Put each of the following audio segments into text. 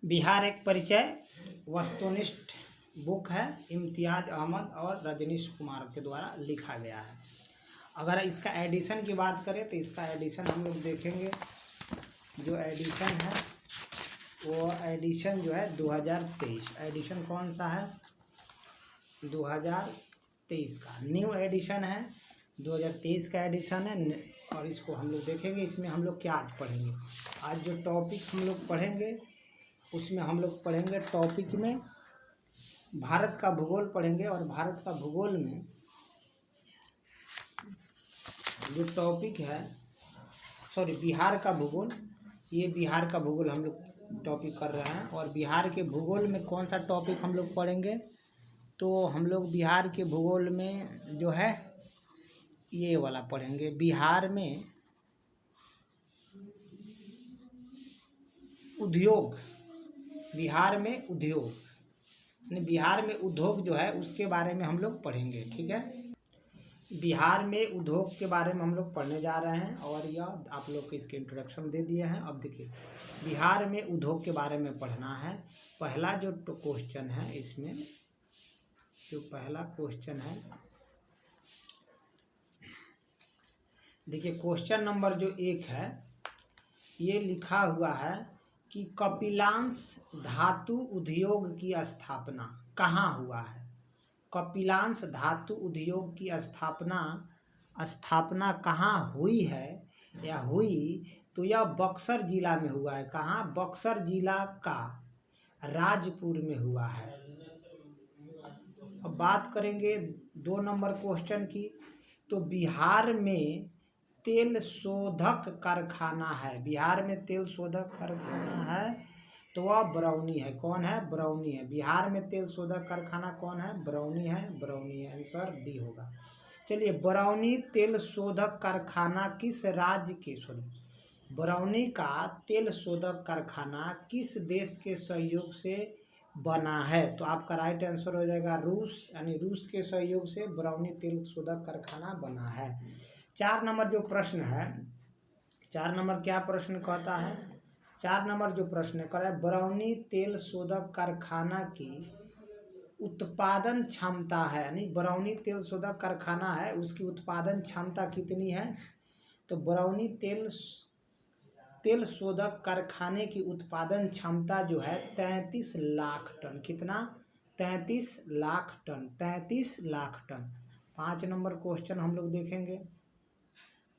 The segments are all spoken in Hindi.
बिहार एक परिचय वस्तुनिष्ठ बुक है। इम्तियाज अहमद और रजनीश कुमार के द्वारा लिखा गया है। अगर इसका एडिशन की बात करें तो इसका एडिशन हम लोग देखेंगे। जो एडिशन है वो एडिशन जो है 2023। एडिशन कौन सा है? 2023 का न्यू एडिशन है। 2023 का एडिशन है और इसको हम लोग देखेंगे। इसमें हम लोग क्या आज पढ़ेंगे? आज जो टॉपिक हम लोग पढ़ेंगे उसमें हम लोग पढ़ेंगे टॉपिक में भारत का भूगोल पढ़ेंगे। और भारत का भूगोल में जो टॉपिक है बिहार का भूगोल, ये बिहार का भूगोल हम लोग टॉपिक कर रहे हैं। और बिहार के भूगोल में कौन सा टॉपिक हम लोग पढ़ेंगे? तो हम लोग बिहार के भूगोल में जो है ये वाला पढ़ेंगे। बिहार में उद्योग, बिहार में उद्योग यानी बिहार में उद्योग जो है उसके बारे में हम लोग पढ़ेंगे। ठीक है, बिहार में उद्योग के बारे में हम लोग पढ़ने जा रहे हैं। और यह आप लोग को इसके इंट्रोडक्शन दे दिए हैं। अब देखिए बिहार में उद्योग के बारे में पढ़ना है। पहला जो क्वेश्चन है इसमें, जो पहला क्वेश्चन है देखिए, क्वेश्चन नंबर जो 1 है ये लिखा हुआ है कि कपिलांश धातु उद्योग की स्थापना कहाँ हुआ है? कपिलांश धातु उद्योग की स्थापना कहाँ हुई है या हुई? तो यह बक्सर जिला में हुआ है। कहाँ? बक्सर जिला का राजपुर में हुआ है। अब बात करेंगे 2 नंबर क्वेश्चन की। तो बिहार में तेल शोधक कारखाना है। बिहार में तेल शोधक कारखाना है तो वह बरौनी है। कौन है? बरौनी है। बिहार में तेल शोधक कारखाना कौन है? बरौनी है। बरौनी है, आंसर डी होगा। चलिए, बरौनी तेल शोधक कारखाना किस राज्य के बरौनी का तेल शोधक कारखाना किस देश के सहयोग से बना है? तो आपका राइट आंसर हो जाएगा रूस, यानी रूस के सहयोग से बरौनी तेल शोधक कारखाना बना है। 4 नंबर जो प्रश्न है, 4 नंबर क्या प्रश्न कहता है? 4 नंबर जो प्रश्न कर रहा है, बरौनी तेल शोधक कारखाना की उत्पादन क्षमता है, यानी बरौनी तेल शोधक कारखाना है उसकी उत्पादन क्षमता कितनी है? तो बरौनी तेल शोधक कारखाने की उत्पादन क्षमता जो है 33 लाख टन। कितना? 33 lakh ton. 33 lakh ton. 5 number question हम लोग देखेंगे।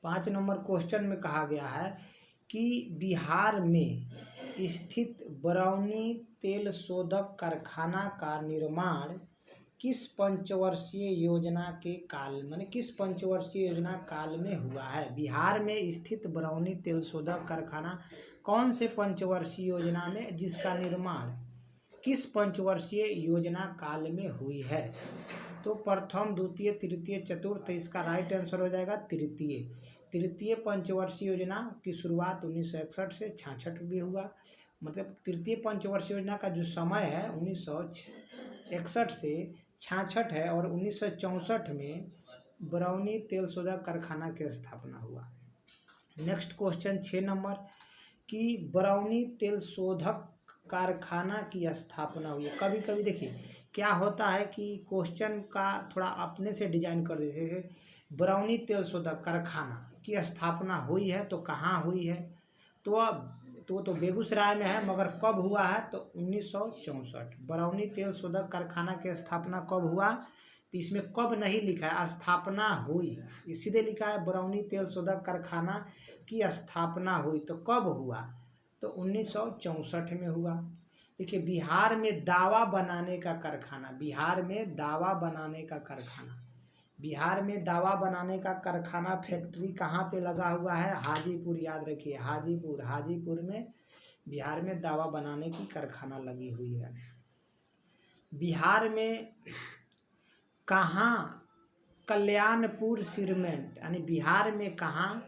5 नंबर क्वेश्चन में कहा गया है कि बिहार में स्थित बरौनी तेल शोधक कारखाना का निर्माण किस पंचवर्षीय योजना के काल में, किस पंचवर्षीय योजना काल में हुआ है? बिहार में स्थित बरौनी तेल शोधक कारखाना कौन से पंचवर्षीय योजना में, जिसका निर्माण किस पंचवर्षीय योजना काल में हुई है? तो प्रथम, द्वितीय, तृतीय, चतुर्थ। इसका राइट आंसर हो जाएगा तृतीय पंचवर्षीय योजना की शुरुआत 1961 से 66 में हुआ। मतलब तृतीय पंचवर्षीय योजना का जो समय है 1961 से 66 है। और 1964 में बरौनी तेल शोधक कारखाना की स्थापना हुआ। नेक्स्ट क्वेश्चन 6 नंबर कि बरौनी तेल शोधक कारखाना की स्थापना हुई। कभी कभी देखिए क्या होता है कि क्वेश्चन का थोड़ा अपने से डिजाइन कर देते हैं। बरौनी तेल शोधक कारखाना की स्थापना हुई है तो कहाँ हुई है? तो बेगूसराय में है, मगर कब हुआ है? तो 1964। बरौनी तेल शोधक कारखाना की स्थापना कब हुआ? तो इसमें कब नहीं लिखा है, स्थापना हुई। सीधे लिखा है बरौनी तेल शोधक कारखाना की स्थापना हुई। तो कब हुआ? तो 1964 में हुआ। देखिए, बिहार में दावा बनाने का कारखाना, बिहार में दावा बनाने का कारखाना, बिहार में दावा बनाने का कारखाना फैक्ट्री कहाँ पे लगा हुआ है? हाजीपुर। याद रखिए, हाजीपुर में बिहार में दावा बनाने की कारखाना लगी हुई है। बिहार में कहाँ कल्याणपुर सीमेंट, यानी बिहार में कहाँ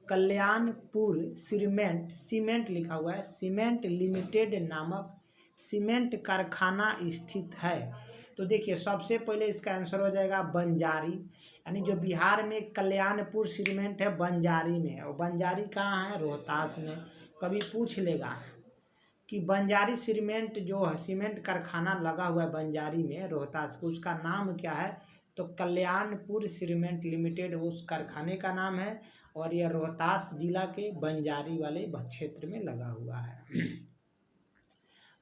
कल्याणपुर सीमेंट लिखा हुआ है, सीमेंट लिमिटेड नामक सीमेंट कारखाना स्थित है? तो देखिए सबसे पहले इसका आंसर हो जाएगा बंजारी, यानी जो बिहार में कल्याणपुर सीमेंट है बंजारी में है। और बंजारी कहाँ है? रोहतास में। कभी पूछ लेगा कि बंजारी सीमेंट जो है सीमेंट कारखाना लगा हुआ है बंजारी में रोहतास को, उसका नाम क्या है? तो कल्याणपुर सीमेंट लिमिटेड उस कारखाने का नाम है और यह रोहतास जिला के बंजारी वाले क्षेत्र में लगा हुआ है।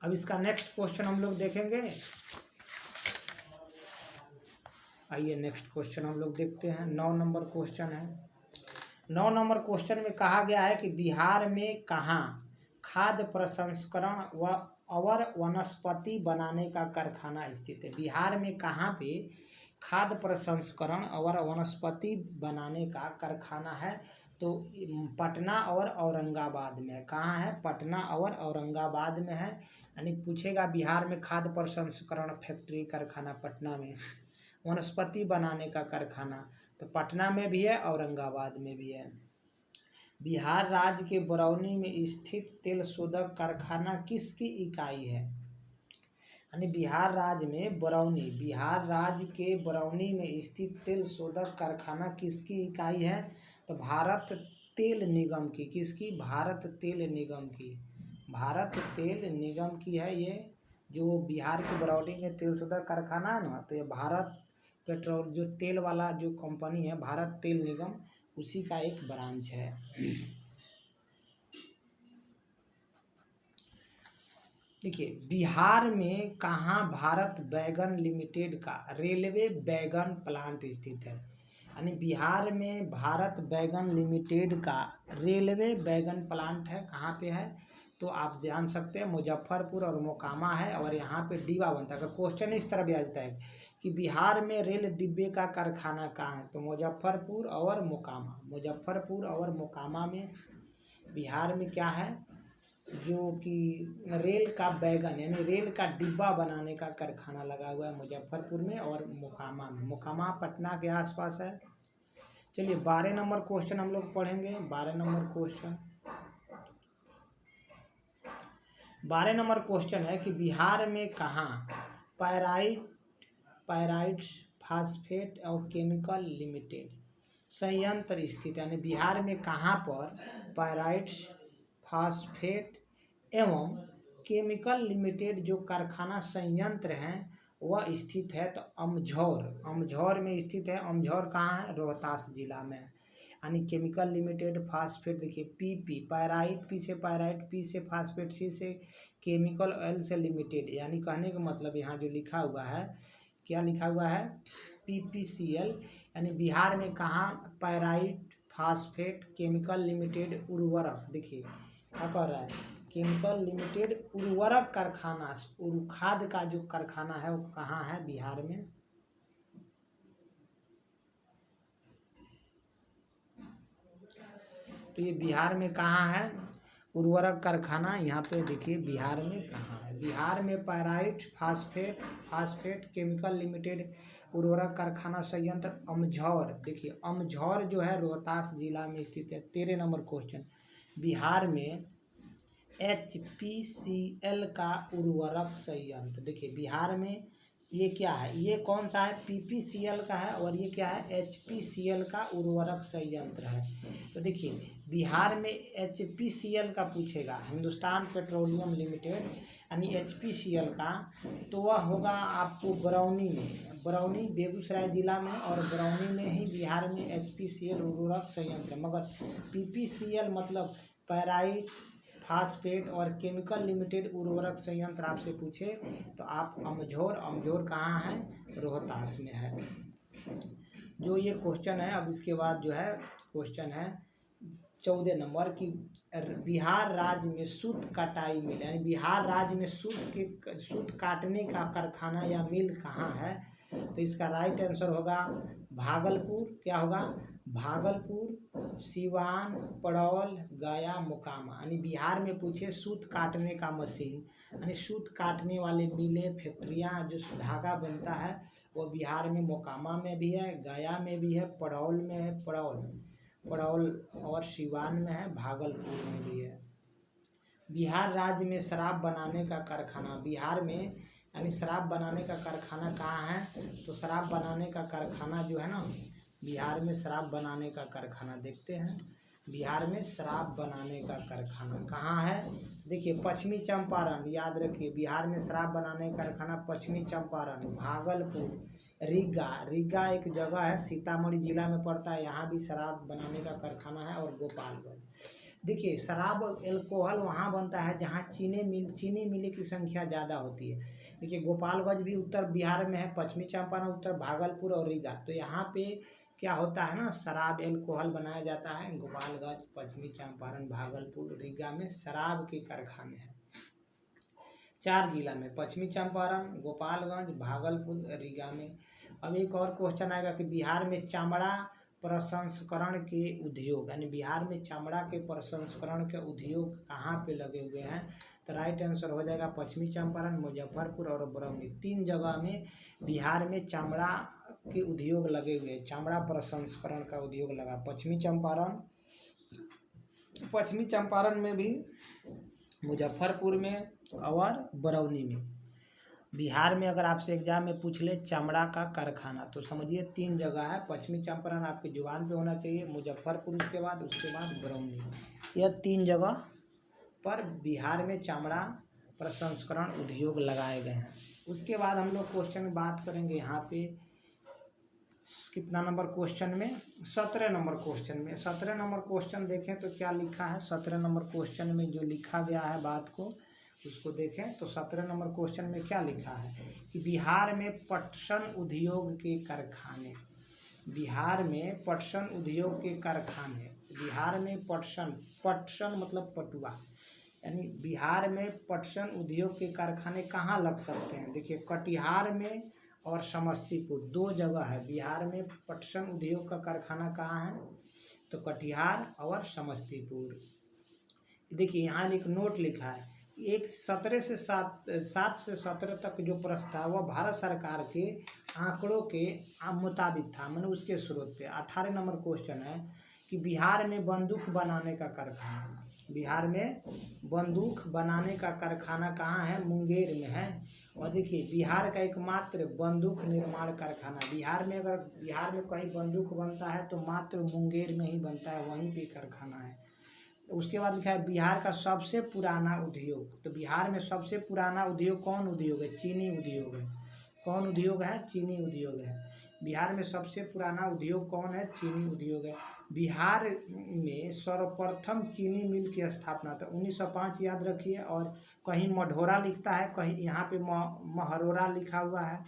अब इसका नेक्स्ट क्वेश्चन हम लोग देखेंगे। आइए नेक्स्ट क्वेश्चन हम लोग देखते हैं। 9 नंबर क्वेश्चन है। 9 नंबर क्वेश्चन में कहा गया है कि बिहार में कहाँ खाद्य प्रसंस्करण व और वनस्पति बनाने का कारखाना स्थित है? बिहार में कहाँ पे खाद्य प्रसंस्करण और वनस्पति बनाने का कारखाना है? तो पटना और औरंगाबाद में है। कहाँ है? पटना और औरंगाबाद में है। यानी पूछेगा बिहार में खाद्य प्रसंस्करण फैक्ट्री कारखाना पटना में, वनस्पति बनाने का कारखाना तो पटना में भी है, औरंगाबाद में भी है। बिहार राज्य के बरौनी में स्थित तेल शोधक कारखाना किसकी इकाई है? यानी बिहार राज्य के बरौनी में स्थित तेल शोधक कारखाना किसकी इकाई है? तो भारत तेल निगम की। किसकी? भारत तेल निगम की। भारत तेल निगम की है ये, जो बिहार के बरौनी में तेल शोधक कारखाना है ना, तो ये भारत पेट्रोल जो तेल वाला जो कंपनी है भारत तेल निगम, उसी का एक ब्रांच है। देखिए बिहार में कहाँ भारत बैगन लिमिटेड का रेलवे बैगन प्लांट स्थित है? यानी बिहार में भारत बैगन लिमिटेड का रेलवे बैगन प्लांट है। कहाँ पे है? तो आप जान सकते हैं मुजफ्फरपुर और मोकामा है, और यहाँ पे डिब्बा बनता है। अगर क्वेश्चन इस तरह भी आ जाता है कि बिहार में रेल डिब्बे का कारखाना कहाँ है, तो मुजफ्फरपुर और मोकामा। मुजफ्फरपुर और मोकामा में बिहार में क्या है, जो कि रेल का बैगन यानी रेल का डिब्बा बनाने का कारखाना लगा हुआ है मुजफ्फरपुर में और मोकामा में। मोकामा पटना के आसपास है। चलिए 12 नंबर क्वेश्चन हम लोग पढ़ेंगे। 12 नंबर क्वेश्चन है कि बिहार में कहाँ पायराइट फास्फेट और केमिकल लिमिटेड संयंत्र स्थित है? यानी बिहार में कहाँ पर पायराइट फास्फेट एवं केमिकल लिमिटेड जो कारखाना संयंत्र हैं वह स्थित है? तो अमझौर में स्थित है। अमझौर कहाँ है? रोहतास जिला में। यानी केमिकल लिमिटेड फास्फेट, देखिए पीपी पायराइट, पी से पायराइट, पी से फास्फेट, सी से केमिकल, एल से लिमिटेड। यानी कहने का मतलब यहाँ जो लिखा हुआ है, क्या लिखा हुआ है? पीपीसीएल। यानी बिहार में कहाँ पायराइट फास्फेट केमिकल लिमिटेड उर्वरक, देखिए क्या कह रहा है, केमिकल लिमिटेड उर्वरक कारखाना, खाद का जो कारखाना है वो कहाँ है? बिहार में। तो ये बिहार में कहाँ है उर्वरक कारखाना? यहाँ पे देखिए बिहार में कहाँ है। बिहार में पायराइट फास्फेट केमिकल लिमिटेड उर्वरक कारखाना संयंत्र अमझौर, देखिए अमझौर जो है रोहतास जिला में स्थित है। 13 नंबर क्वेश्चन, बिहार में HPCL का उर्वरक संयंत्र, देखिए बिहार में ये क्या है, ये कौन सा है? PPCL का है, और ये क्या है? HPCL का उर्वरक संयंत्र है। तो देखिए बिहार में HPCL का पूछेगा, हिंदुस्तान पेट्रोलियम लिमिटेड, यानी HPCL का, तो वह होगा आपको बरौनी में, बरौनी बेगूसराय जिला में, और बरौनी में ही बिहार में HPCL उर्वरक संयंत्र है। मगर PPCL मतलब पैराइट फास्फेट और केमिकल लिमिटेड उर्वरक संयंत्र आपसे पूछे तो आप अमझौर कहाँ है? रोहतास में है। जो ये क्वेश्चन है, अब इसके बाद जो है क्वेश्चन है 14 नंबर की बिहार राज्य में सूत कटाई मिल, यानी बिहार राज्य में सूत काटने का कारखाना या मिल कहाँ है? तो इसका राइट आंसर होगा भागलपुर। क्या होगा? भागलपुर, सिवान, पड़ौल, गया, मोकामा। यानी बिहार में पूछे सूत काटने का मशीन, यानी सूत काटने वाले मिलें फैक्ट्रियाँ जो धागा बनता है वो बिहार में मोकामा में भी है, गया में भी है, पड़ौल में है, पड़ौल और सिवान में है, भागलपुर में भी है। बिहार राज्य में शराब बनाने का कारखाना, बिहार में यानी शराब बनाने का कारखाना कहाँ है? तो शराब बनाने का कारखाना जो है ना, बिहार में शराब बनाने का कारखाना देखते हैं। बिहार में शराब बनाने का कारखाना कहाँ है? देखिए पश्चिमी चंपारण, याद रखिए बिहार में शराब बनाने का कारखाना पश्चिमी चंपारण, भागलपुर, रीगा एक जगह है सीतामढ़ी जिला में पड़ता है, यहाँ भी शराब बनाने का कारखाना है, और गोपालगंज। देखिए शराब एल्कोहल वहाँ बनता है जहाँ चीनी मिली की संख्या ज़्यादा होती है। देखिए गोपालगंज भी उत्तर बिहार में है, पश्चिमी चंपारण उत्तर, भागलपुर और रीगा, तो यहाँ पे क्या होता है ना, शराब एल्कोहल बनाया जाता है। गोपालगंज, पश्चिमी चंपारण, भागलपुर, रीगा में शराब के कारखाने हैं। 4 जिला में, पश्चिमी चंपारण, गोपालगंज, भागलपुर, रीगा में। अब एक और क्वेश्चन आएगा कि बिहार में चमड़ा प्रसंस्करण के उद्योग, यानी बिहार में चमड़ा के प्रसंस्करण के उद्योग कहाँ पे लगे हुए हैं? तो राइट आंसर हो जाएगा पश्चिमी चंपारण, मुजफ्फरपुर और बरौनी। 3 जगह में बिहार में चमड़ा के उद्योग लगे हुए हैं, चमड़ा प्रसंस्करण का उद्योग लगा, पश्चिमी चंपारण में भी, मुजफ्फरपुर में और बरौनी में। बिहार में अगर आपसे एग्जाम में पूछ ले चमड़ा का कारखाना, तो समझिए 3 जगह है, पश्चिमी चंपारण आपकी जुबान पे होना चाहिए, मुजफ्फरपुर उसके बाद बरौनी। यह 3 जगह पर बिहार में चमड़ा प्रसंस्करण उद्योग लगाए गए हैं। उसके बाद हम लोग क्वेश्चन बात करेंगे यहाँ पे कितना नंबर क्वेश्चन में, 17 नंबर क्वेश्चन में। 17 नंबर क्वेश्चन देखें तो क्या लिखा है, 17 नंबर क्वेश्चन में जो लिखा गया है बात को उसको देखें तो 17 नंबर क्वेश्चन में क्या लिखा है कि बिहार में पटसन उद्योग के कारखाने, बिहार में पटसन उद्योग के कारखाने, बिहार में पटसन मतलब पटुआ, यानी बिहार में पटसन उद्योग के कारखाने कहाँ लग सकते हैं? देखिए कटिहार में और समस्तीपुर 2 जगह है बिहार में पटसन उद्योग का कारखाना कहाँ है? तो कटिहार और समस्तीपुर। देखिए यहाँ एक नोट लिखा है, 7 से 17 तक जो प्रस्ताव वह भारत सरकार के आंकड़ों के मुताबिक था, मैंने उसके स्रोत पे। 18 नंबर क्वेश्चन है कि बिहार में बंदूक बनाने का कारखाना, बिहार में बंदूक बनाने का कारखाना कहाँ है? मुंगेर में है। और देखिए बिहार का एकमात्र बंदूक निर्माण कारखाना, बिहार में अगर बिहार में कहीं बंदूक बनता है तो मात्र मुंगेर में ही बनता है, वहीं पे कारखाना है। उसके बाद लिखा है बिहार का सबसे पुराना उद्योग, तो बिहार में सबसे पुराना उद्योग कौन उद्योग है? चीनी उद्योग है। कौन उद्योग है? चीनी उद्योग है। बिहार में सबसे पुराना उद्योग कौन है? चीनी उद्योग है। बिहार में सर्वप्रथम चीनी मिल की स्थापना तो 1905 याद रखिए, और कहीं मढ़ौरा लिखता है, कहीं यहाँ पे महरौरा लिखा हुआ है।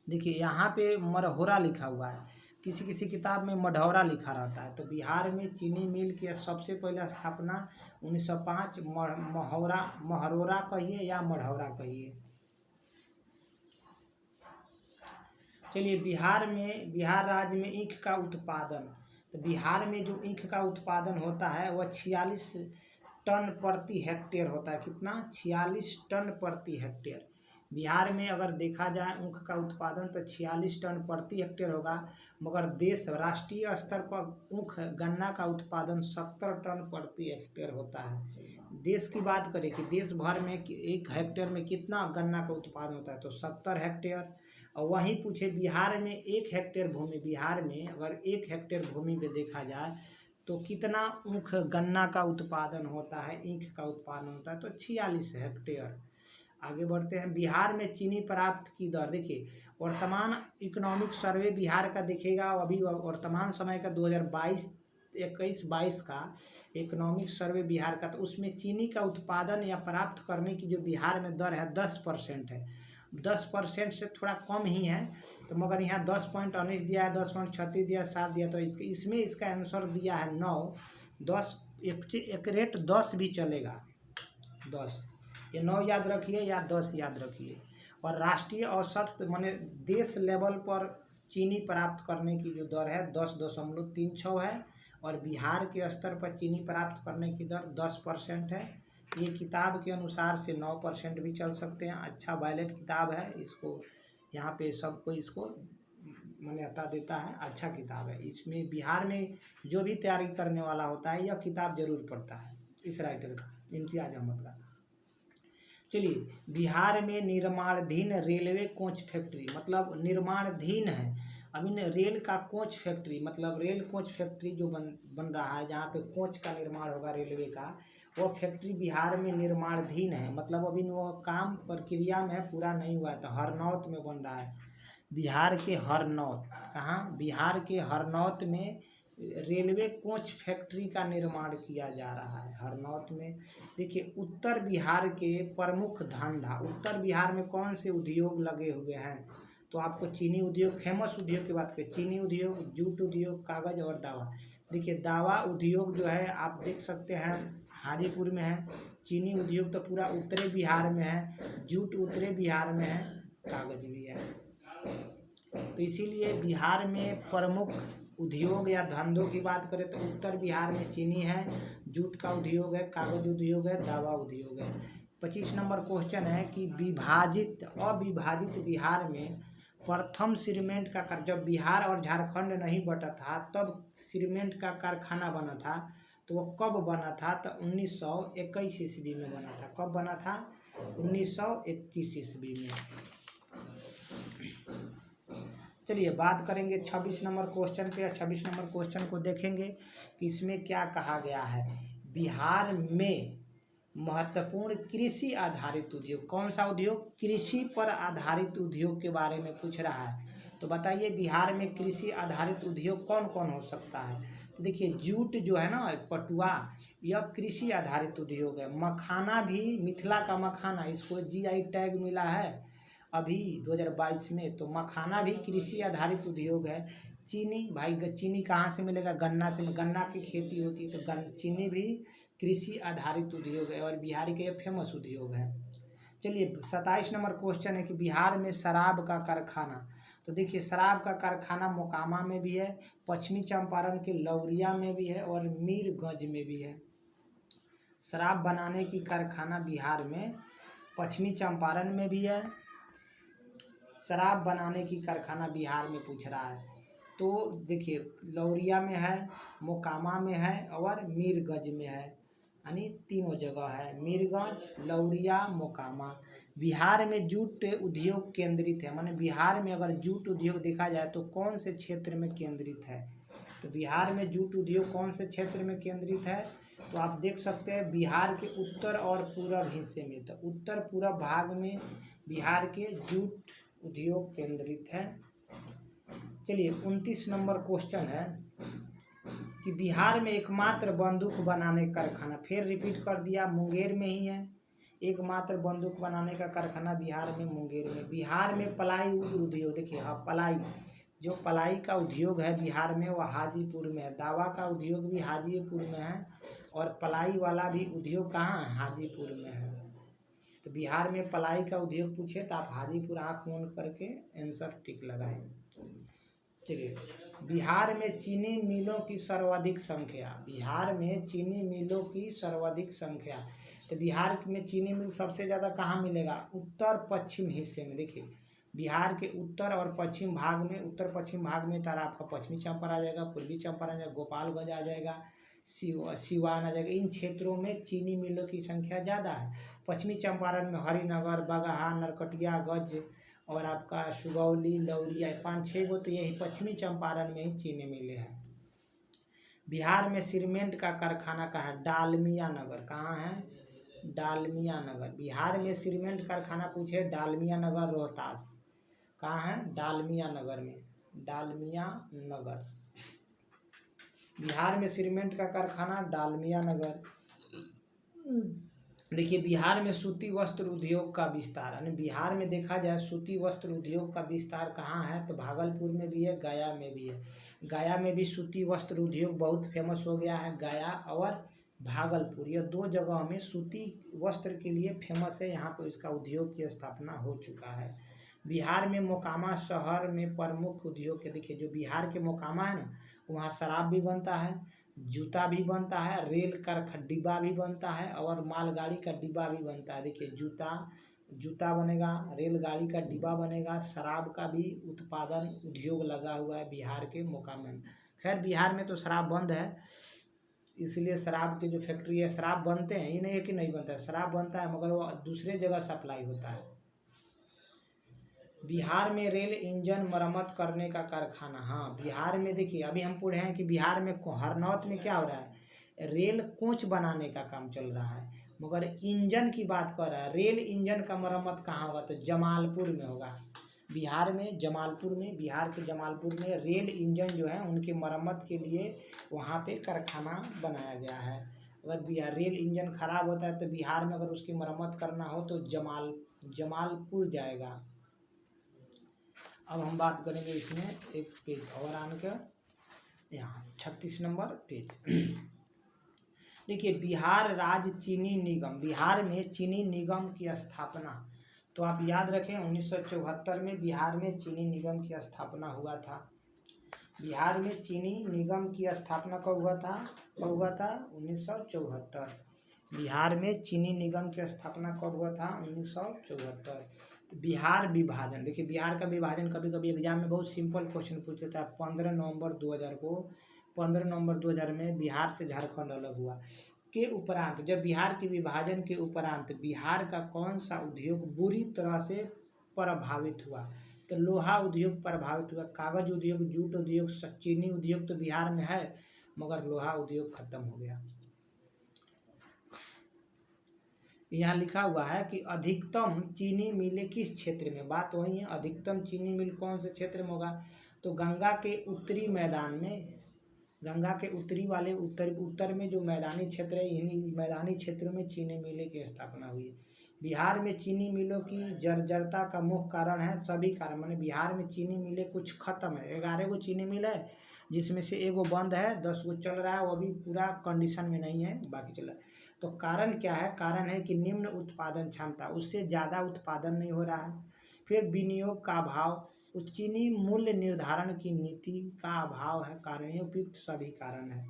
देखिए यहाँ पे मरहोरा लिखा हुआ है, किसी किताब में मढ़ौरा लिखा रहता है। तो बिहार में चीनी मिल की सबसे पहले स्थापना 1905, महरौरा कहिए या मढ़ौरा कहिए। चलिए बिहार राज्य में ईख का उत्पादन, तो बिहार में जो ईख का उत्पादन होता है वह 46 टन प्रति हेक्टेयर होता है। कितना? 46 टन प्रति हेक्टेयर। बिहार में अगर देखा जाए ऊख का उत्पादन तो 46 टन प्रति हेक्टेयर होगा, मगर राष्ट्रीय स्तर पर ऊख गन्ना का उत्पादन 70 टन प्रति हेक्टेयर होता है। देश की बात करें कि देश भर में 1 हेक्टेयर में कितना गन्ना का उत्पादन होता है, तो 70 हेक्टेयर। और वहीं पूछे बिहार में 1 हेक्टेयर भूमि, बिहार में अगर 1 हेक्टेयर भूमि पे देखा जाए तो कितना ऊख गन्ना का उत्पादन होता है, ईख का उत्पादन होता है, तो 46 हेक्टेयर। आगे बढ़ते हैं, बिहार में चीनी प्राप्त की दर। देखिए वर्तमान इकोनॉमिक सर्वे बिहार का देखिएगा, अभी वर्तमान समय का 2021-22 का इकोनॉमिक सर्वे बिहार का, तो उसमें चीनी का उत्पादन या प्राप्त करने की जो बिहार में दर है 10% है। 10% से थोड़ा कम ही है, तो मगर यहाँ 10.19 दिया है, 10.36 दिया है, 7 दिया, तो इसमें इसका आंसर दिया है 9, 10 एक रेट 10 भी चलेगा, 10 ये 9 याद रखिए या 10 याद रखिए। और राष्ट्रीय औसत माने देश लेवल पर चीनी प्राप्त करने की जो दर है 10.36 है, और बिहार के स्तर पर चीनी प्राप्त करने की दर 10% है। ये किताब के अनुसार से 9% भी चल सकते हैं। अच्छा वैलिड किताब है, इसको यहाँ पे सबको इसको मान्यता देता है, अच्छा किताब है। इसमें बिहार में जो भी तैयारी करने वाला होता है यह किताब जरूर पढ़ता है, इस राइटर का, इम्तियाज अहमद का। चलिए बिहार में निर्माणाधीन रेलवे कोच फैक्ट्री, मतलब निर्माणाधीन है, अभी न रेल का कोच फैक्ट्री, मतलब रेल कोच फैक्ट्री जो बन रहा है, जहाँ पे कोच का निर्माण होगा रेलवे का, वो फैक्ट्री बिहार में निर्माणाधीन है। मतलब अभी वो काम प्रक्रिया में पूरा नहीं हुआ था, हरनौत में बन रहा है। बिहार के हरनौत, कहाँ? बिहार के हरनौत में रेलवे कोच फैक्ट्री का निर्माण किया जा रहा है, हरनौत में। देखिए, उत्तर बिहार के प्रमुख धंधा, उत्तर बिहार में कौन से उद्योग लगे हुए हैं? तो आपको चीनी उद्योग, फेमस उद्योग की बात करें, चीनी उद्योग, जूट उद्योग, कागज और दावा। देखिए, दावा उद्योग जो है आप देख सकते हैं हाजीपुर में है, चीनी उद्योग तो पूरा उत्तरी बिहार में है, जूट उत्तरी बिहार में है, कागज भी है। तो इसीलिए बिहार में प्रमुख उद्योग या धंधों की बात करें तो उत्तर बिहार में चीनी है, जूट का उद्योग है, कागज उद्योग है, दावा उद्योग है। 25 नंबर क्वेश्चन है कि विभाजित अविभाजित बिहार में प्रथम सीमेंट का जब बिहार और झारखंड नहीं बटा था तब सीमेंट का कारखाना बना था, तो वो कब बना था? तो 1921 ईस्वी में बना था। कब बना था? 1921 ईस्वी में। चलिए बात करेंगे 26 नंबर क्वेश्चन पे। 26 नंबर क्वेश्चन को देखेंगे कि इसमें क्या कहा गया है। बिहार में महत्वपूर्ण कृषि आधारित उद्योग, कौन सा उद्योग? कृषि पर आधारित उद्योग के बारे में पूछ रहा है। तो बताइए बिहार में कृषि आधारित उद्योग कौन कौन हो सकता है? तो देखिए, जूट जो है ना, पटुआ, यह कृषि आधारित उद्योग है। मखाना भी, मिथिला का मखाना, इसको GI टैग मिला है अभी 2022 में। तो मखाना भी कृषि आधारित उद्योग है। चीनी, भाई चीनी कहाँ से मिलेगा? गन्ना से, गन्ना की खेती होती है, तो चीनी भी कृषि आधारित उद्योग है और बिहार के फेमस उद्योग है। चलिए 27 नंबर क्वेश्चन है कि बिहार में शराब का कारखाना। तो देखिए, शराब का कारखाना मोकामा में भी है, पश्चिमी चंपारण के लौरिया में भी है और मीरगंज में भी है। शराब बनाने की कारखाना बिहार में पश्चिमी चंपारण में भी है, शराब बनाने की कारखाना बिहार में पूछ रहा है। तो देखिए, लौरिया में है, मोकामा में है और मीरगंज में है, यानी तीनों जगह है, मीरगंज, लौरिया, मोकामा। बिहार में जूट उद्योग केंद्रित है, माने बिहार में अगर जूट उद्योग देखा जाए तो कौन से क्षेत्र में केंद्रित है? तो बिहार में जूट उद्योग कौन से क्षेत्र में केंद्रित है? तो आप देख सकते हैं बिहार के उत्तर और पूर्व हिस्से में। तो उत्तर पूर्व भाग में बिहार के जूट उद्योग केंद्रित है। चलिए 29 नंबर क्वेश्चन है कि बिहार में एकमात्र बंदूक बनाने का कारखाना, फिर रिपीट कर दिया, मुंगेर में ही है। एकमात्र बंदूक बनाने का कारखाना बिहार में मुंगेर में। बिहार में पलाई उद्योग, देखिए हाँ, पलाई, जो पलाई का उद्योग है बिहार में वो हाजीपुर में है। दावा का उद्योग भी हाजीपुर में है और पलाई वाला भी उद्योग कहाँ है? हाजीपुर में है। तो बिहार में पलाई का उद्योग पूछे तो आप हाजीपुर आँख मूंद करके आंसर टिक लगाएं। चलिए, बिहार में चीनी मिलों की सर्वाधिक संख्या, बिहार में चीनी मिलों की सर्वाधिक संख्या। तो बिहार में चीनी मिल सबसे ज़्यादा कहाँ मिलेगा? उत्तर पश्चिम हिस्से में। देखिए, बिहार के उत्तर और पश्चिम भाग में, उत्तर पश्चिम भाग में तारा आपका पश्चिमी चंपारण आ जाएगा, पूर्वी चंपारण आ जाएगा, गोपालगंज आ जाएगा, सिवान आ जाएगा। इन क्षेत्रों में चीनी मिलों की संख्या ज़्यादा है। पश्चिमी चंपारण में हरिनगर, बगहा, नरकटियागंज और आपका सुगौली, लौरिया, 5-6 गो तो यही पश्चिमी चंपारण में ही चीनी मिले हैं। बिहार में सीमेंट का कारखाना कहाँ है? डालमिया नगर। कहाँ है? डालमिया नगर। बिहार में सीमेंट कारखाना पूछे, डालमिया नगर, रोहतास। कहाँ है? डालमिया नगर में, डालमिया नगर। बिहार में सीमेंट का कारखाना डालमिया नगर। देखिए, बिहार में सूती वस्त्र उद्योग का विस्तार, यानी बिहार में देखा जाए सूती वस्त्र उद्योग का विस्तार कहाँ है? तो भागलपुर में भी है, गया में भी है। गया में भी सूती वस्त्र उद्योग बहुत फेमस हो गया है। गया और भागलपुर, यह 2 जगह में सूती वस्त्र के लिए फेमस है। यहाँ पर इसका उद्योग की स्थापना हो चुका है। बिहार में मोकामा शहर में प्रमुख उद्योग के, देखिए जो बिहार के मोकामा है ना, वहाँ शराब भी बनता है, जूता भी बनता है, रेल का डिब्बा भी बनता है और मालगाड़ी का डिब्बा भी बनता है। देखिए, जूता बनेगा, रेलगाड़ी का डिब्बा बनेगा, शराब का भी उत्पादन उद्योग लगा हुआ है बिहार के मोकामा में। खैर बिहार में तो शराब बंद है, इसलिए शराब की जो फैक्ट्री है, शराब बनते हैं, ये नहीं है कि नहीं बनता है, शराब बनता है मगर वो दूसरे जगह सप्लाई होता है। बिहार में रेल इंजन मरम्मत करने का कारखाना। हाँ, बिहार में देखिए अभी हम पढ़े हैं कि बिहार में हरनौत में क्या हो रहा है, रेल कोच बनाने का काम चल रहा है, मगर इंजन की बात कर रहा है। रेल इंजन का मरम्मत कहाँ होगा, तो जमालपुर में होगा। बिहार में जमालपुर में, बिहार के जमालपुर में रेल इंजन जो है उनकी मरम्मत के लिए वहाँ पे कारखाना बनाया गया है। अगर बिहार रेल इंजन खराब होता है तो बिहार में अगर उसकी मरम्मत करना हो तो जमालपुर जाएगा। अब हम बात करेंगे इसमें एक पेज और आने का, यहाँ 36 नंबर पेज। देखिए बिहार राज्य चीनी निगम, बिहार में चीनी निगम की स्थापना, तो आप याद रखें 1974 में बिहार में चीनी निगम की स्थापना हुआ था। बिहार में चीनी निगम की स्थापना कब हुआ था, 1974। बिहार में चीनी निगम की स्थापना कब हुआ था, 1974। बिहार विभाजन, देखिए बिहार का विभाजन कभी कभी एग्जाम में बहुत सिंपल क्वेश्चन पूछ लेता है। 15 नवंबर 2000 को, 15 नवंबर 2000 में बिहार से झारखंड अलग हुआ के उपरांत, जब बिहार के विभाजन के उपरांत बिहार का कौन सा उद्योग बुरी तरह से प्रभावित हुआ, तो लोहा उद्योग प्रभावित हुआ, कागज उद्योग, जूट उद्योग, चीनी उद्योग तो बिहार में है मगर लोहा उद्योग खत्म हो गया। यहाँ लिखा हुआ है कि अधिकतम चीनी मिलें किस क्षेत्र में, बात वही है, अधिकतम चीनी मिल कौन से क्षेत्र में होगा, तो गंगा के उत्तरी मैदान में, गंगा के उत्तरी वाले उत्तर में जो मैदानी क्षेत्र है, इन्हीं मैदानी क्षेत्रों में चीनी मिलें की स्थापना हुई है। बिहार में चीनी मिलों की जर्जरता का मुख्य कारण है, सभी कारण, माने बिहार में चीनी मिलें कुछ खत्म है, 11 गो चीनी मिल है जिसमें से 1 गो बंद है, 10 गो चल रहा है, वो भी पूरा कंडीशन में नहीं है, बाकी चल रहा है। तो कारण क्या है, कारण है कि निम्न उत्पादन क्षमता, उससे ज़्यादा उत्पादन नहीं हो रहा है। फिर विनियोग का अभाव, उस चीनी मूल्य निर्धारण की नीति का अभाव है, कारण उपयुक्त सभी कारण है।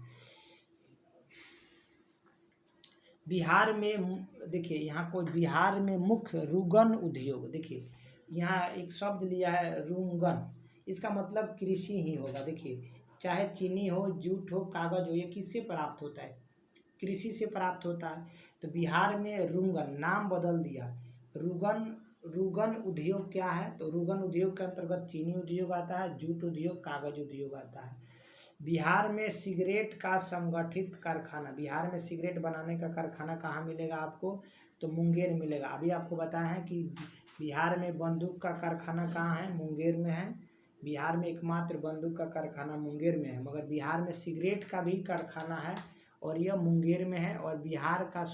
बिहार में देखिए यहाँ को बिहार में मुख्य रुगन उद्योग, देखिए यहाँ एक शब्द लिया है रुंगन, इसका मतलब कृषि ही होगा। देखिए चाहे चीनी हो, जूट हो, कागज हो, ये किससे प्राप्त होता है, कृषि से प्राप्त होता है। तो बिहार में रुंगन, नाम बदल दिया, रुगन उद्योग क्या है, तो रुगन उद्योग के अंतर्गत चीनी उद्योग आता है, जूट उद्योग, कागज उद्योग आता है। बिहार में सिगरेट का संगठित कारखाना, बिहार में सिगरेट बनाने का कारखाना कहाँ मिलेगा आपको, तो मुंगेर मिलेगा। अभी आपको बताया है कि बिहार में बंदूक का कारखाना कहाँ है, मुंगेर में है। बिहार में एकमात्र बंदूक का कारखाना मुंगेर में है, मगर बिहार में सिगरेट का भी कारखाना है और यह मुंगेर में है। और बिहार का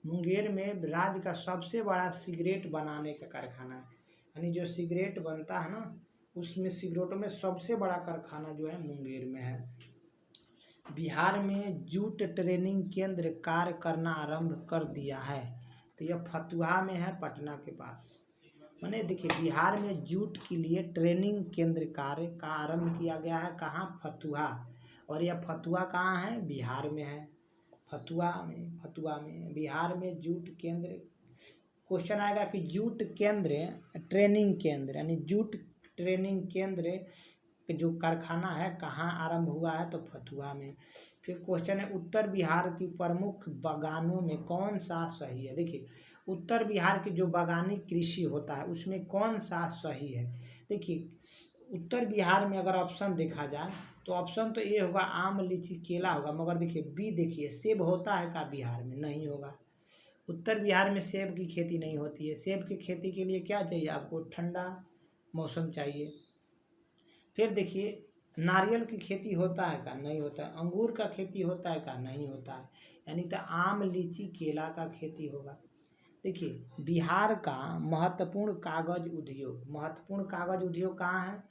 मुंगेर में राज्य का सबसे बड़ा सिगरेट बनाने का कारखाना है, यानी जो सिगरेट बनता है ना उसमें सिगरेटों में सबसे बड़ा कारखाना जो है मुंगेर में है। बिहार में जूट ट्रेनिंग केंद्र कार्य करना आरंभ कर दिया है, तो यह फतुहा में है, पटना के पास। मैंने देखिए बिहार में जूट के लिए ट्रेनिंग केंद्र कार्य का आरंभ किया गया है, कहाँ, फतुहा। और यह फतुहा कहाँ है, बिहार में है, फतुहा में बिहार में जूट केंद्र। क्वेश्चन आएगा कि जूट केंद्र ट्रेनिंग केंद्र, यानी जूट ट्रेनिंग केंद्र जो कारखाना है कहाँ आरंभ हुआ है, तो फतुहा में। फिर क्वेश्चन है उत्तर बिहार की प्रमुख बागानों में कौन सा सही है। देखिए उत्तर बिहार की जो बागानी कृषि होता है उसमें कौन सा सही है। देखिए उत्तर बिहार में अगर ऑप्शन देखा जाए तो ऑप्शन तो ए होगा, आम, लीची, केला होगा, मगर देखिए बी, देखिए सेब होता है क्या बिहार में, नहीं होगा। उत्तर बिहार में सेब की खेती नहीं होती है। सेब की खेती के लिए क्या चाहिए आपको, ठंडा मौसम चाहिए। फिर देखिए नारियल की खेती होता है क्या, नहीं होता है। अंगूर का खेती होता है क्या, नहीं होता है। यानी तो आम, लीची, केला का खेती होगा। देखिए बिहार का महत्वपूर्ण कागज उद्योग कहाँ है,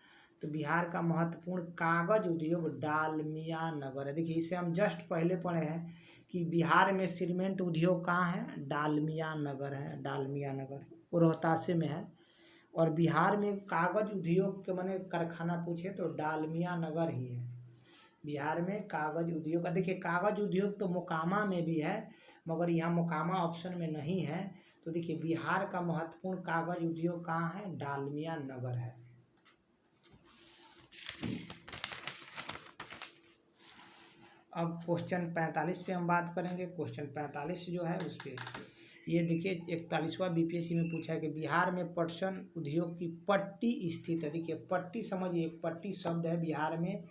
तो बिहार का महत्वपूर्ण कागज उद्योग डालमिया नगर है। देखिए इसे हम जस्ट पहले पढ़े हैं कि बिहार में सीमेंट उद्योग कहाँ है, डालमिया नगर है, डालमिया नगर रोहतास में है। और बिहार में कागज उद्योग के माने कारखाना पूछे तो डालमिया नगर ही है। बिहार में कागज उद्योग, देखिए कागज उद्योग तो मोकामा में भी है मगर यहाँ मोकामा ऑप्शन में नहीं है। तो देखिए बिहार का महत्वपूर्ण कागज उद्योग कहाँ है, डालमिया नगर है। अब क्वेश्चन 45 पे हम बात करेंगे। क्वेश्चन 45 जो है उस पे ये देखिए 41वां बीपीएससी में पूछा है कि बिहार में पटसन उद्योग की पट्टी स्थित है। देखिए पट्टी समझिए, पट्टी शब्द है बिहार में,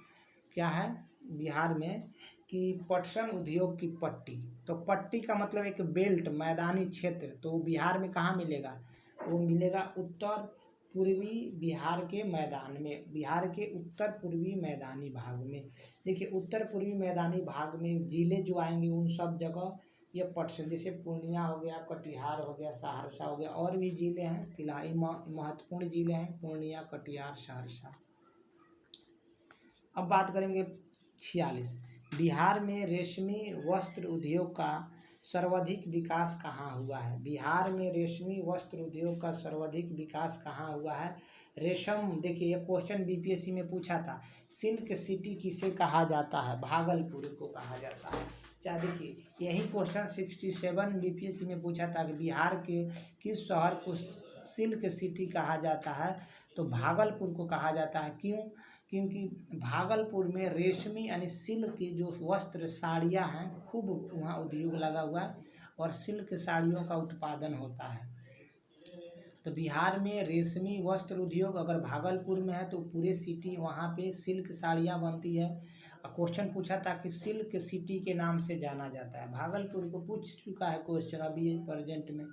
क्या है बिहार में कि पटसन उद्योग की पट्टी। तो पट्टी का मतलब एक बेल्ट, मैदानी क्षेत्र। तो बिहार में कहाँ मिलेगा? वो मिलेगा उत्तर पूर्वी बिहार के मैदान में, बिहार के उत्तर पूर्वी मैदानी भाग में। देखिए उत्तर पूर्वी मैदानी भाग में जिले जो आएंगे उन सब जगह ये पटसन, जैसे पूर्णिया हो गया, कटिहार हो गया, सहरसा हो गया, और भी जिले हैं फिलहाल महत्वपूर्ण जिले हैं पूर्णिया, कटिहार, सहरसा। अब बात करेंगे 46, बिहार में रेशमी वस्त्र उद्योग का सर्वाधिक विकास कहाँ हुआ है? बिहार में रेशमी वस्त्र उद्योग का सर्वाधिक विकास कहाँ हुआ है? रेशम, देखिए ये क्वेश्चन बीपीएससी में पूछा था। सिल्क सिटी किसे कहा जाता है? भागलपुर को कहा जाता है। चाहे देखिए यही क्वेश्चन 67 बीपीएससी में पूछा था कि बिहार के किस शहर को सिल्क सिटी कहा जाता है? तो भागलपुर को कहा जाता है। क्यों? क्योंकि भागलपुर में रेशमी यानी सिल्क की जो वस्त्र साड़ियाँ हैं खूब वहाँ उद्योग लगा हुआ है और सिल्क साड़ियों का उत्पादन होता है। तो बिहार में रेशमी वस्त्र उद्योग अगर भागलपुर में है तो पूरे सिटी वहाँ पे सिल्क साड़ियाँ बनती है। क्वेश्चन पूछा था कि सिल्क सिटी के नाम से जाना जाता है। भागलपुर को पूछ चुका है क्वेश्चन अभी प्रेजेंट में।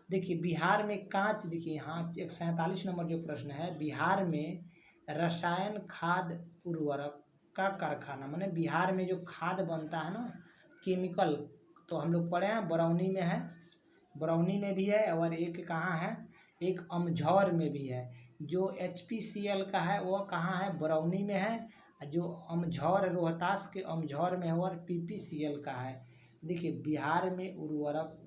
देखिए बिहार में कांच, देखिए यहाँ 47 नंबर जो प्रश्न है, बिहार में रसायन खाद उर्वरक का कारखाना, माने बिहार में जो खाद बनता है ना केमिकल, तो हम लोग पढ़े हैं बरौनी में है, बरौनी में भी है, और एक कहाँ है, एक अमझौर में भी है। जो HPCL का है वो कहाँ है? बरौनी में है। जो अमझौर रोहतास के अमझौर में है वो PPCL का है। देखिए बिहार में उर्वरक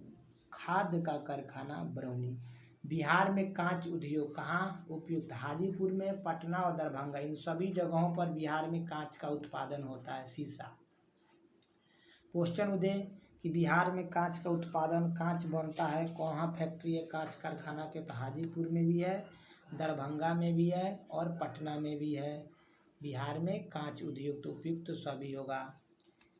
खाद का कारखाना बरौनी। बिहार में कांच उद्योग कहाँ उपयुक्त? हाजीपुर में, पटना और दरभंगा, इन सभी जगहों पर बिहार में कांच का उत्पादन होता है, शीशा। क्वेश्चन उदय कि बिहार में कांच का उत्पादन, कांच बनता है कहाँ फैक्ट्री है कांच कारखाना के? तो हाजीपुर में भी है, दरभंगा में भी है और पटना में भी है। बिहार में कांच उद्योग तो उपयुक्त सभी होगा,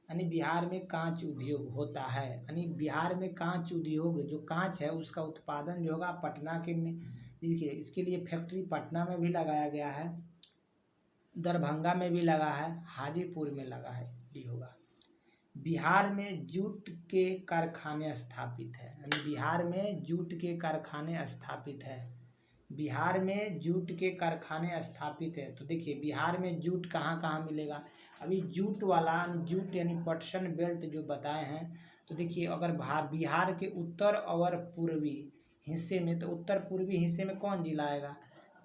यानी बिहार में कांच उद्योग होता है, यानी बिहार में कांच उद्योग जो कांच है उसका उत्पादन जो होगा पटना के में। देखिए इसके लिए फैक्ट्री पटना में भी लगाया गया है, दरभंगा में भी लगा है, हाजीपुर में लगा है, डी होगा। बिहार में जूट के कारखाने स्थापित है, यानी बिहार में जूट के कारखाने स्थापित है। बिहार में जूट के कारखाने स्थापित है। तो देखिए बिहार में जूट कहाँ कहाँ मिलेगा? अभी जूट वाला जूट यानी पटसन बेल्ट जो बताए हैं, तो देखिए अगर बिहार के उत्तर और पूर्वी हिस्से में, तो उत्तर पूर्वी हिस्से में कौन जिला आएगा?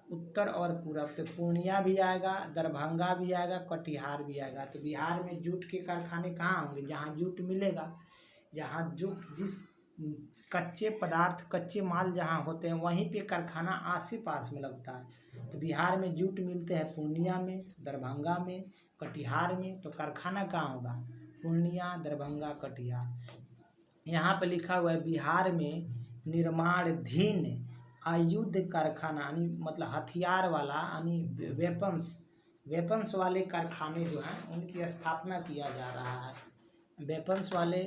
उत्तर और पूरब, तो पूर्णिया भी आएगा, दरभंगा भी आएगा, कटिहार भी आएगा। तो बिहार में जूट के कारखाने कहाँ होंगे? जहाँ जूट मिलेगा, जहाँ जूट जिस कच्चे पदार्थ, कच्चे माल जहाँ होते हैं वहीं पे कारखाना आस पास में लगता है। तो बिहार में जूट मिलते हैं पूर्णिया में, दरभंगा में, कटिहार में। तो कारखाना कहाँ होगा? पूर्णिया, दरभंगा, कटिहार। यहाँ पे लिखा हुआ है बिहार में निर्माणाधीन आयुध कारखाना, यानी मतलब हथियार वाला, यानी वेपन्स वाले कारखाने जो हैं उनकी स्थापना किया जा रहा है। वेपन्स वाले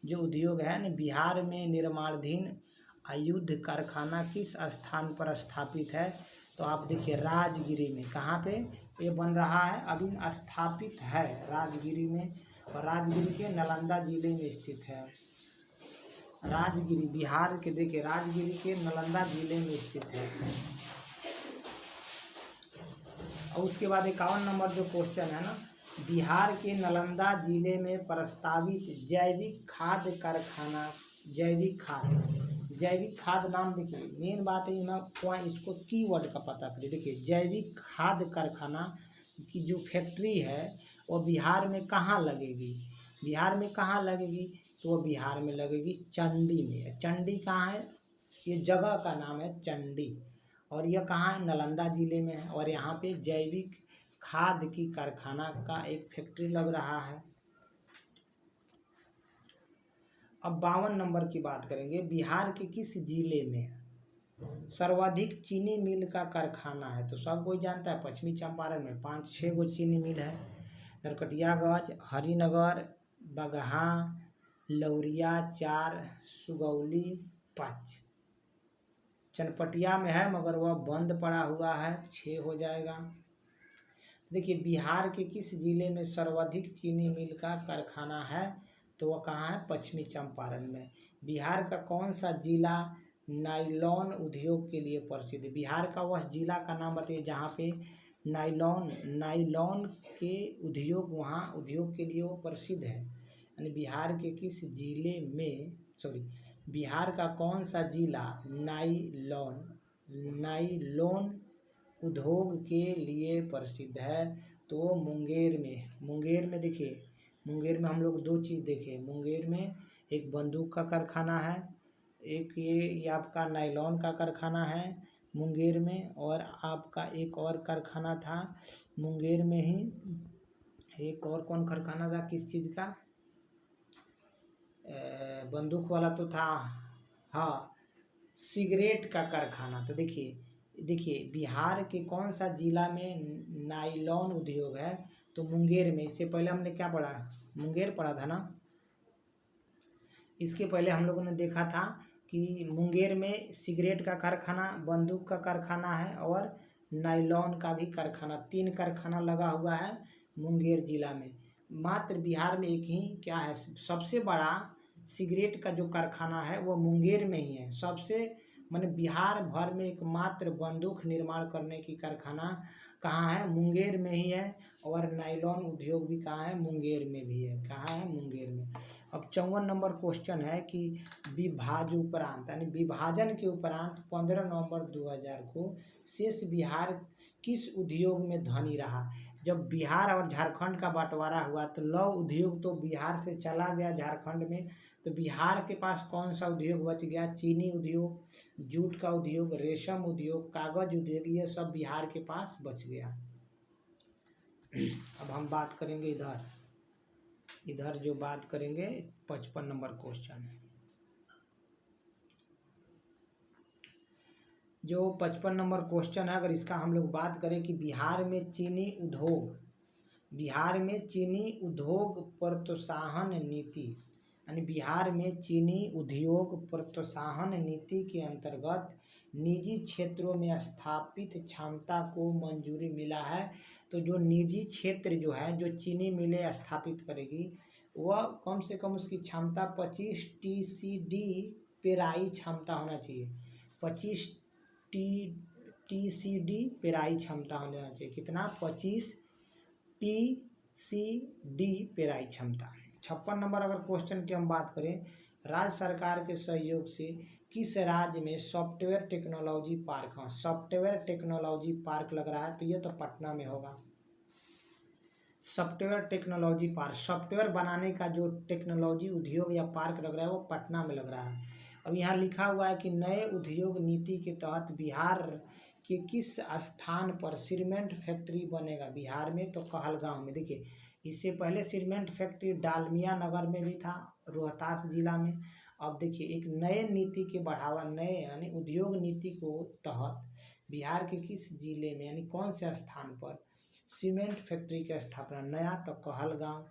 जो उद्योग है ना, बिहार में निर्माणाधीन आयुध कारखाना किस स्थान पर स्थापित है? तो आप देखिए राजगिरी में। कहाँ पे ये बन रहा है? अभी स्थापित है राजगिरी में, और राजगिरी के नालंदा जिले में स्थित है। राजगिरी बिहार के, देखिए राजगिरी के नालंदा जिले में स्थित है। और उसके बाद 51 नंबर जो क्वेश्चन है ना, बिहार के नालंदा जिले में प्रस्तावित जैविक खाद कारखाना, जैविक खाद नाम, देखिए मेन बात है ना, इसको कीवर्ड का पता करिए। देखिए जैविक खाद कारखाना की जो फैक्ट्री है वो बिहार में कहाँ लगेगी? बिहार में कहाँ लगेगी? तो वो बिहार में लगेगी चंडी में। चंडी कहाँ है? ये जगह का नाम है चंडी, और यह कहाँ है? नालंदा जिले में है। और यहाँ पे जैविक खाद की कारखाना का एक फैक्ट्री लग रहा है। अब 52 नंबर की बात करेंगे, बिहार के किस जिले में सर्वाधिक चीनी मिल का कारखाना है? तो सब कोई जानता है पश्चिमी चंपारण में 5-6 गो चीनी मिल है, नरकटियागंज, हरिनगर, बगहा, लौरिया 4, सुगौली 5। चनपटिया में है मगर वह बंद पड़ा हुआ है, 6 हो जाएगा। देखिए बिहार के किस जिले में सर्वाधिक चीनी मिल का कारखाना है, तो वह कहाँ है, पश्चिमी चंपारण में। बिहार का कौन सा जिला नायलॉन उद्योग के लिए प्रसिद्ध है? बिहार का वह जिला का नाम बताइए जहाँ पे नायलॉन के उद्योग, वहाँ उद्योग के लिए वो प्रसिद्ध है। यानी बिहार के किस जिले में, बिहार का कौन सा जिला नायलॉन उद्योग के लिए प्रसिद्ध है, तो मुंगेर में देखिए, मुंगेर में हम लोग 2 चीज़ देखे। मुंगेर में एक बंदूक का कारखाना है, एक ये आपका नायलॉन का कारखाना है मुंगेर में, और आपका एक और कारखाना था मुंगेर में ही, एक और कौन कारखाना था, किस चीज़ का, बंदूक वाला तो था, हाँ, सिगरेट का कारखाना। तो देखिए बिहार के कौन सा जिला में नायलॉन उद्योग है, तो मुंगेर में। इससे पहले हमने क्या पढ़ा, मुंगेर पढ़ा था ना। इसके पहले हम लोगों ने देखा था कि मुंगेर में सिगरेट का कारखाना, बंदूक का कारखाना है और नायलॉन का भी कारखाना, 3 कारखाना लगा हुआ है मुंगेर जिला में। मात्र बिहार में एक ही क्या है, सबसे बड़ा सिगरेट का जो कारखाना है वो मुंगेर में ही है। सबसे माने बिहार भर में एकमात्र बंदूक निर्माण करने की कारखाना कहाँ है, मुंगेर में ही है। और नायलॉन उद्योग भी कहाँ है, मुंगेर में भी है। कहाँ है, मुंगेर में। अब 54 नंबर क्वेश्चन है कि उपरांत यानी विभाजन के उपरांत 15 नवंबर 2000 को शेष बिहार किस उद्योग में धनी रहा? जब बिहार और झारखंड का बंटवारा हुआ तो लौह उद्योग तो बिहार से चला गया झारखंड में, तो बिहार के पास कौन सा उद्योग बच गया? चीनी उद्योग, जूट का उद्योग, रेशम उद्योग, कागज उद्योग, ये सब बिहार के पास बच गया। अब हम बात करेंगे इधर जो बात करेंगे 55 नंबर क्वेश्चन, जो 55 नंबर क्वेश्चन है, अगर इसका हम लोग बात करें कि बिहार में चीनी उद्योग प्रोत्साहन नीति, यानी बिहार में चीनी उद्योग प्रोत्साहन नीति के अंतर्गत निजी क्षेत्रों में स्थापित क्षमता को मंजूरी मिला है। तो जो निजी क्षेत्र जो है, जो चीनी मिलें स्थापित करेगी, वह कम से कम उसकी क्षमता 25 TCD पेराई क्षमता होना चाहिए। 25 TCD पेराई क्षमता होना चाहिए। कितना? 25 TCD पेराई क्षमता। 56 नंबर अगर क्वेश्चन की हम बात करें, राज्य सरकार के सहयोग से किस राज्य में सॉफ्टवेयर टेक्नोलॉजी पार्क, हाँ सॉफ्टवेयर टेक्नोलॉजी पार्क लग रहा है, तो ये तो पटना में होगा। सॉफ्टवेयर टेक्नोलॉजी पार्क, सॉफ्टवेयर बनाने का जो टेक्नोलॉजी उद्योग या पार्क लग रहा है वो पटना में लग रहा है। अब यहाँ लिखा हुआ है कि नए उद्योग नीति के तहत बिहार के किस स्थान पर सीमेंट फैक्ट्री बनेगा? बिहार में तो कहलगांव में। देखिए इससे पहले सीमेंट फैक्ट्री डालमिया नगर में भी था, रोहतास जिला में। अब देखिए एक नए नीति के बढ़ावा, नए यानी उद्योग नीति को तहत बिहार के किस जिले में यानी कौन से स्थान पर सीमेंट फैक्ट्री की स्थापना? नया तो कहलगांव।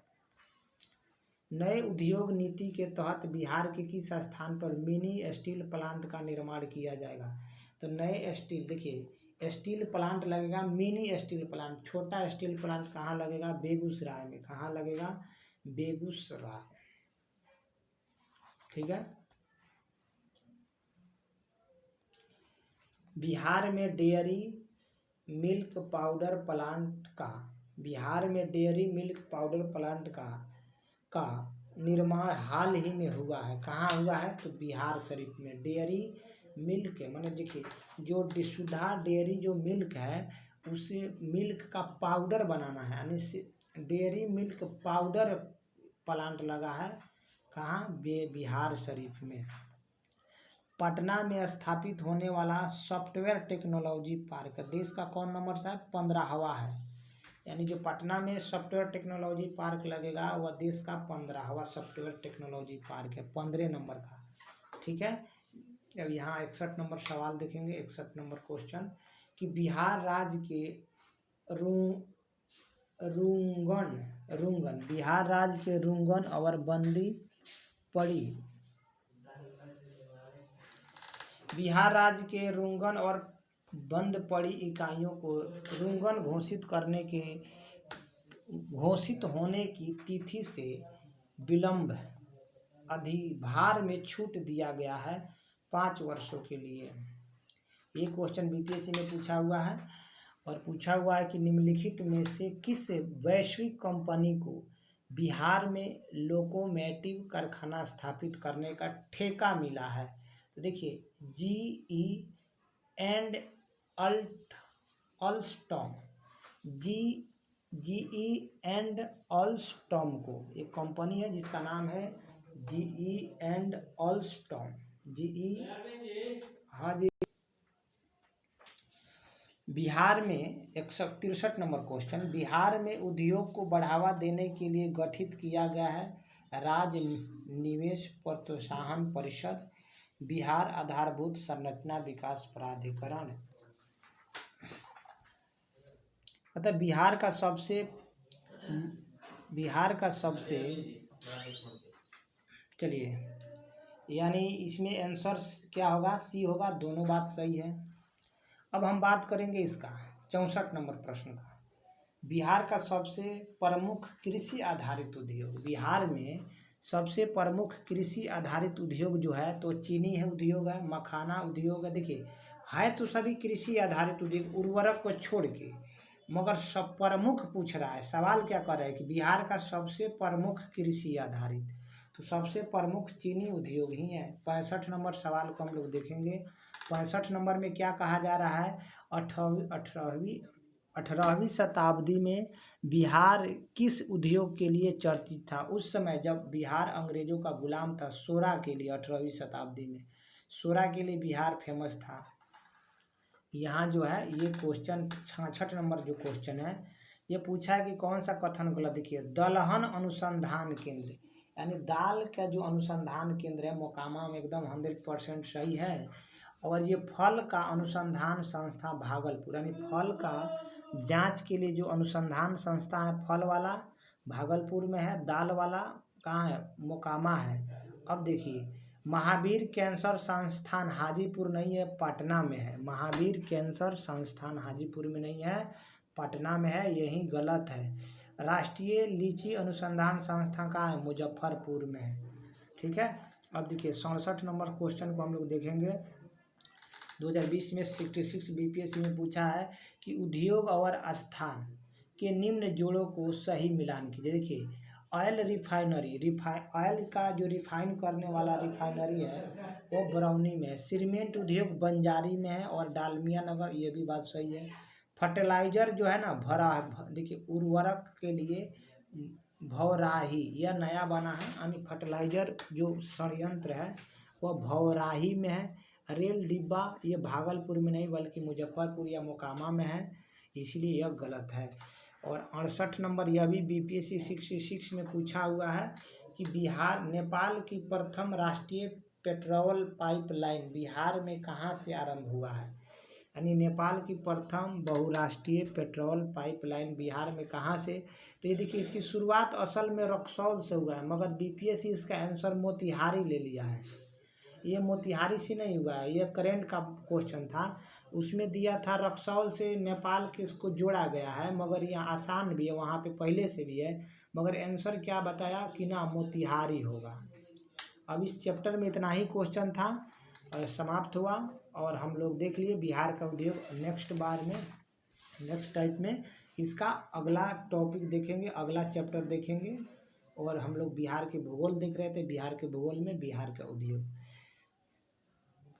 नए उद्योग नीति के तहत बिहार के किस स्थान पर मिनी स्टील प्लांट का निर्माण किया जाएगा? तो नए स्टील, देखिए स्टील प्लांट लगेगा, मिनी स्टील प्लांट, छोटा स्टील प्लांट कहाँ लगेगा? बेगूसराय में। कहाँ लगेगा? बेगूसराय। ठीक है। बिहार में डेयरी मिल्क पाउडर प्लांट का, बिहार में डेयरी मिल्क पाउडर प्लांट का निर्माण हाल ही में हुआ है। कहाँ हुआ है? तो बिहार शरीफ में। डेयरी मिल्क माने देखिए जो सुधा डेयरी जो मिल्क है उसे मिल्क का पाउडर बनाना है, यानी डेयरी मिल्क पाउडर प्लांट लगा है। कहाँ? बिहार शरीफ में। पटना में स्थापित होने वाला सॉफ्टवेयर टेक्नोलॉजी पार्क देश का कौन नंबर से है? 15वां है। यानी जो पटना में सॉफ्टवेयर टेक्नोलॉजी पार्क लगेगा वह देश का 15वां सॉफ्टवेयर टेक्नोलॉजी पार्क है, 15 नंबर का। ठीक है। अब यहाँ 61 नंबर सवाल देखेंगे। 61 नंबर क्वेश्चन कि बिहार राज्य के रुंगन, बिहार राज्य के रुंगन और बंदी पड़ी। बिहार राज्य के रुंगन और बंद पड़ी इकाइयों को रुंगन घोषित होने की तिथि से विलंब अधिभार में छूट दिया गया है 5 वर्षों के लिए। ये क्वेश्चन बीपीएससी में पूछा हुआ है और पूछा हुआ है कि निम्नलिखित में से किस वैश्विक कंपनी को बिहार में लोकोमोटिव कारखाना स्थापित करने का ठेका मिला है। तो देखिए GE and Alstom, GE and Alstom को एक कंपनी है जिसका नाम है जीई एंड अल्स्टॉम। जीई, हाँ जी। बिहार में 163 नंबर क्वेश्चन, बिहार में उद्योग को बढ़ावा देने के लिए गठित किया गया है राज्य निवेश प्रोत्साहन परिषद, बिहार आधारभूत संरचना विकास प्राधिकरण। मतलब बिहार का सबसे चलिए, यानी इसमें आंसर क्या होगा? सी होगा। दोनों बात सही है। अब हम बात करेंगे इसका 64 नंबर प्रश्न का। बिहार का सबसे प्रमुख कृषि आधारित उद्योग। बिहार में सबसे प्रमुख कृषि आधारित उद्योग जो है तो चीनी है उद्योग है, मखाना उद्योग है। देखिए है तो सभी कृषि आधारित उद्योग उर्वरक को छोड़ के, मगर सब प्रमुख पूछ रहा है। सवाल क्या कर रहा है कि बिहार का सबसे प्रमुख कृषि आधारित, तो सबसे प्रमुख चीनी उद्योग ही है। 65 नंबर सवाल को हम लोग देखेंगे। 65 नंबर में क्या कहा जा रहा है? 18वीं शताब्दी में बिहार किस उद्योग के लिए चर्चित था? उस समय जब बिहार अंग्रेजों का गुलाम था, सोरा के लिए 18वीं शताब्दी में सोरा के लिए बिहार फेमस था। यहाँ जो है ये क्वेश्चन 66 नंबर जो क्वेश्चन है ये पूछा है कि कौन सा कथन गलत। देखिए दलहन अनुसंधान केंद्र, यानी दाल का जो अनुसंधान केंद्र है मोकामा में, एकदम 100% सही है। और ये फल का अनुसंधान संस्था भागलपुर, यानी फल का जांच के लिए जो अनुसंधान संस्था है फल वाला भागलपुर में है, दाल वाला कहाँ है? मोकामा है। अब देखिए महावीर कैंसर संस्थान हाजीपुर नहीं है, पटना में है। महावीर कैंसर संस्थान हाजीपुर में नहीं है, पटना में है, यही गलत है। राष्ट्रीय लीची अनुसंधान संस्थान कहाँ है? मुजफ्फरपुर में है। ठीक है। अब देखिए 67 नंबर क्वेश्चन को हम लोग देखेंगे। 2020 में 66 बीपीएससी में पूछा है कि उद्योग और स्थान के निम्न जोड़ों को सही मिलान कीजिए। देखिए ऑयल रिफाइनरी, ऑयल का जो रिफाइन करने वाला रिफाइनरी है वो बरौनी में है। सीमेंट उद्योग बंजारी में है और डालमिया नगर, ये भी बात सही है। फर्टिलाइजर जो है ना देखिए उर्वरक के लिए भौराही, यह नया बना है, यानी फर्टिलाइजर जो संयंत्र है वह भौराही में है। रेल डिब्बा ये भागलपुर में नहीं बल्कि मुजफ्फरपुर या मोकामा में है, इसलिए यह गलत है। और 68 नंबर यह भी बीपीएससी 66 में पूछा हुआ है कि बिहार नेपाल की प्रथम राष्ट्रीय पेट्रोल पाइपलाइन बिहार में कहाँ से आरंभ हुआ है? यानी नेपाल की प्रथम बहुराष्ट्रीय पेट्रोल पाइपलाइन बिहार में कहाँ से? तो ये देखिए इसकी शुरुआत असल में रक्सौल से हुआ है, मगर बीपीएससी इसका आंसर मोतिहारी ले लिया है। ये मोतिहारी से नहीं हुआ है, यह करेंट का क्वेश्चन था, उसमें दिया था रक्सौल से नेपाल के इसको जोड़ा गया है, मगर यहाँ आसान भी है, वहाँ पे पहले से भी है, मगर आंसर क्या बताया कि ना मोतिहारी होगा। अब इस चैप्टर में इतना ही क्वेश्चन था, समाप्त हुआ और हम लोग देख लिए बिहार का उद्योग। नेक्स्ट बार में नेक्स्ट टाइप में इसका अगला टॉपिक देखेंगे, अगला चैप्टर देखेंगे। और हम लोग बिहार के भूगोल देख रहे थे, बिहार के भूगोल में बिहार का उद्योग।